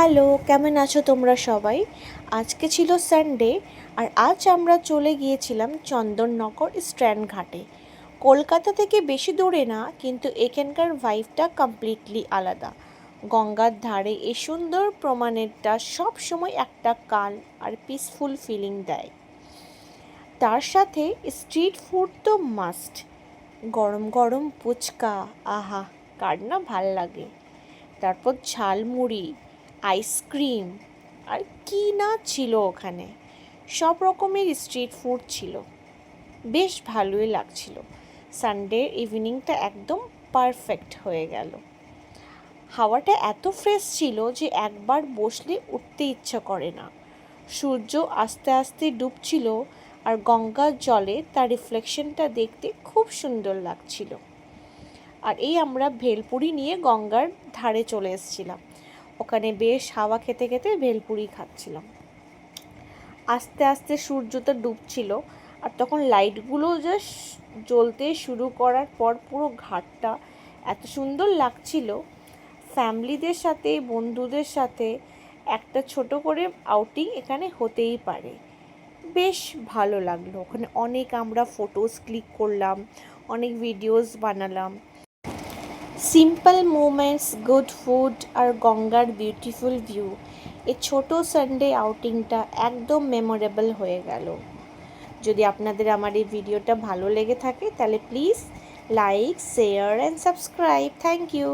Hello, কেমন আছো তোমরা সবাই? আজকে ছিল সানডে আর আজ আমরা চলে গিয়েছিলাম চন্দননগর স্ট্র্যান্ড ঘাটে। কলকাতা থেকে বেশি দূরে না, কিন্তু এখানকার ভাইবটা কমপ্লিটলি আলাদা। গঙ্গার ধারে এই সুন্দর প্রমাণেরটা সব সময় একটা কাল আর পিসফুল ফিলিং দেয়। তার সাথে স্ট্রিট ফুড তো মাস্ট। গরম গরম ফুচকা, আহা, কার না ভাল লাগে। তারপর ঝালমুড়ি, আইসক্রিম আর কি না ছিল ওখানে। সব রকমের স্ট্রিট ফুড ছিল, বেশ ভালোই লাগছিল। সানডে ইভিনিংটা একদম পারফেক্ট হয়ে গেল। হাওয়াটা এত ফ্রেশ ছিল যে একবার বসলে উঠতে ইচ্ছা করে না। সূর্য আস্তে আস্তে ডুবছিল আর গঙ্গার জলে তার রিফ্লেকশনটা দেখতে খুব সুন্দর লাগছিল। আর এই আমরা ভেলপুরি নিয়ে গঙ্গার ধারে চলে এসেছিলাম। ওখানে বেশ হাওয়া খেতে খেতে ভেলপুরি খাচ্ছিলাম। আস্তে আস্তে সূর্যটা ডুবছিল আর তখন লাইটগুলো জাস্ট জ্বলতে শুরু করার পর পুরো ঘাটটা এত সুন্দর লাগছিল। ফ্যামিলিদের সাথে, বন্ধুদের সাথে একটা ছোট করে আউটিং এখানে হতেই পারে। বেশ ভালো লাগলো। ওখানে অনেক আমরা ফটোস ক্লিক করলাম, অনেক ভিডিওস বানালাম। সিম্পল মোমেন্টস, গুড ফুড আর গঙ্গার বিউটিফুল ভিউ, এই ছোটো সানডে আউটিংটা একদম মেমোরেবল হয়ে গেল। যদি আপনাদের আমার এই ভিডিওটা ভালো লেগে থাকে তাহলে please like, share and subscribe. Thank you.